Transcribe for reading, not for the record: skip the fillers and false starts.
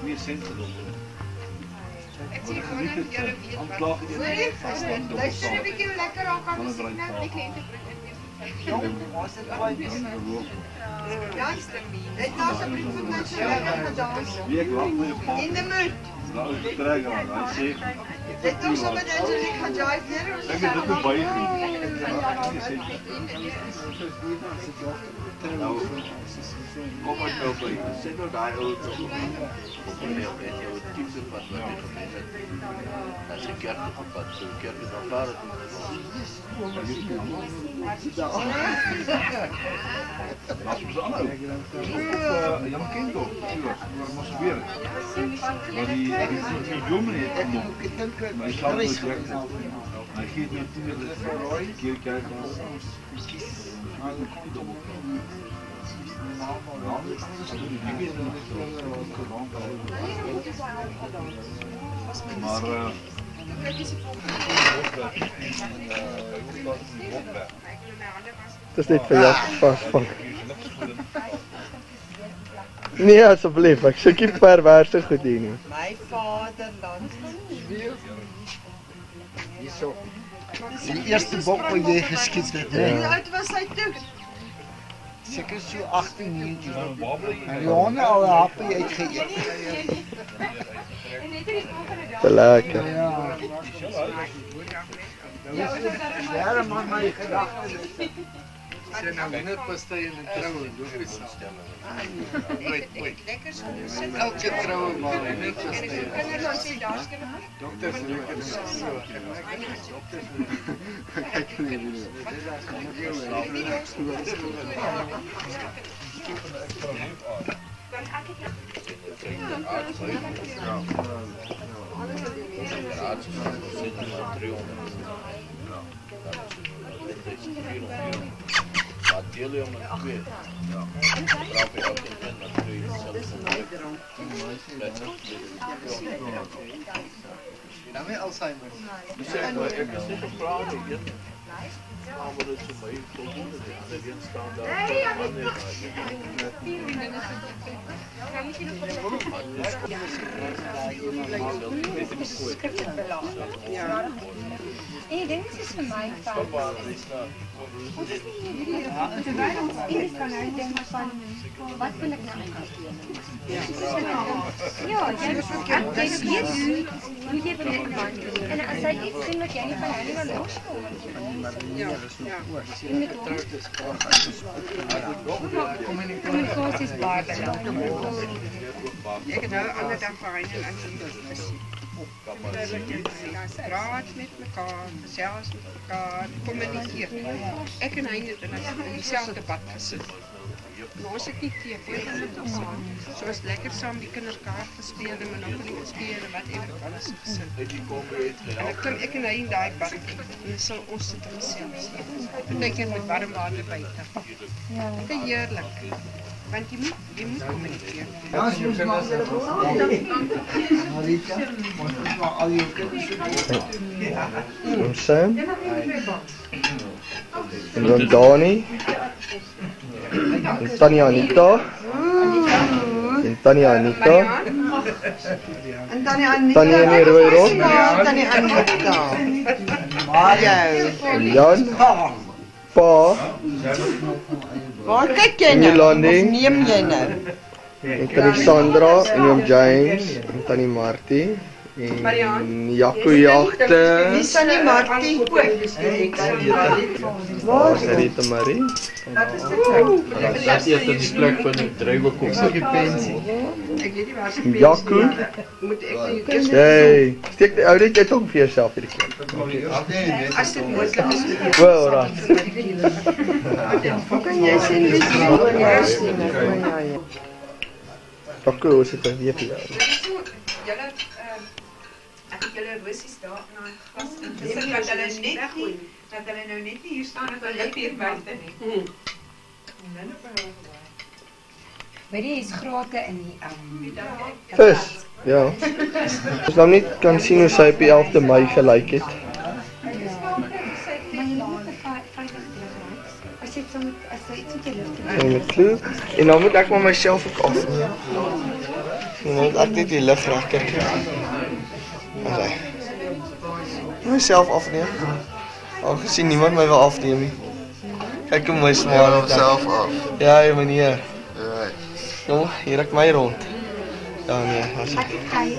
Meer centen dan. Ik zie gewoon dat jullie weten. Luister een beetje lekker aan kan zien naar die kliënten. Ja, het was een brief van mensen in de muur. Nou, ik krijg aan, hij zegt. Het was zo met Angelique gaan jive. Ik heb het erbij Kom maar nou bij, zit nou daar auto op een heel beetje het kiezenpad wat je gemeen hebt. Dat is een kerkenpad, zo'n kerken dan varen Laat me ze aan ook. Ja, mijn kind ook. Maar moest weer. Maar die jongen heeft nog. Maar ik ga het niet weg. Hij geeft me een keer kijken. Maar het is niet vir jou vasvang. Nee, asseblief, ek soek nie perverse goed hier nie. My vaderland. Hierso. Die eerste bok wat jy geskiet het. Hoe oud was hy toe? Seker so 18, 19. En die honde al 'n happie uitgeëet. Te lekker. Ja. Ja, man, my gedagte. Sy nou wienerpastei in 'n troue logies. Lekker so. Elke troue maar wienerpastei. Kinders as jy daar skien. Dokters lekker so. Kyk nie wie. Maar deel je om het twee. Ja. Trap je ook in met twee. Ja, my Alzheimer. Ik zeg maar, ik kan niet praten hier. Maar dat is mij voldoende. En die staan daar. Nee, dit is vir my van. Terwyl ons iets kan uitdink van wat wil ek nou uitdink? Ja, jy weet hoe jy dit kan. En as jy iets sien wat jy nie van hulle wil loskom. Ja. Kommunikasie is baie belangrik. Ek het nou 'n ander dag vir Reine en Angelique gesien. Praat met mekaar, gesels met mekaar, kommunikeer. Ek en hy het in dieselfde bad gesit. Maar ons het nie TV gesit. So was lekker saam die kinders kaart gespeel en Monopoly gespeel en whatever alles gesit. En ek en hy in daai bad en sal ons sit en gesels. Partykeer met warm water buite. Dit is heerlik. Want jy moet kommunikeer. Ja, ons moet maar Marita, ons moet maar al jou kinders Ons Sam. En dan Dani. En Tanya Anita. En Tanya Anita. En Tanya Anita. Tanya in die rooi rok. Tanya Anita. En Jan. Pa. Waar kyk jy En nou? Jolandi. Of neem jy nou? En Tannie Sandra. En oom James. En Tannie Martie. En Jaco Jagte. Wie is Tannie Martie? Waar is Rita Marie? Dat is eerst die plek van die druivenkom. Ek weet nie waar sy pensie Jaco. moet ek eers Hey, steek die ou net uit om vir jouself hierdie keer. as dit moontlik is. Wel, raak. Kan jy sien wie se oor jou stem? Jaco, is dit weer vir jou? Julle ek het julle rosies daar na gas ingesit dat hulle net nie dat hulle nou net nie hier staan dat hulle hier buite nie. Weet jy, is grate in die Vis, ja. Ons nou net kan sien hoe sy op die 11de Mei gelyk het. Maar jy moet 'n 50 kg. As jy so as jy iets met jou lig Ja, met kleur. En dan moet ek maar myself ook afneem. Dan moet ek net die lig reg kry. Okay. Myself afneem. Aangesien niemand my wil afneem nie. Kyk hoe mooi smaak homself af. Ja, ja meneer. Right. Nou, hier ek my rond. Ja nee, as Ek kyk.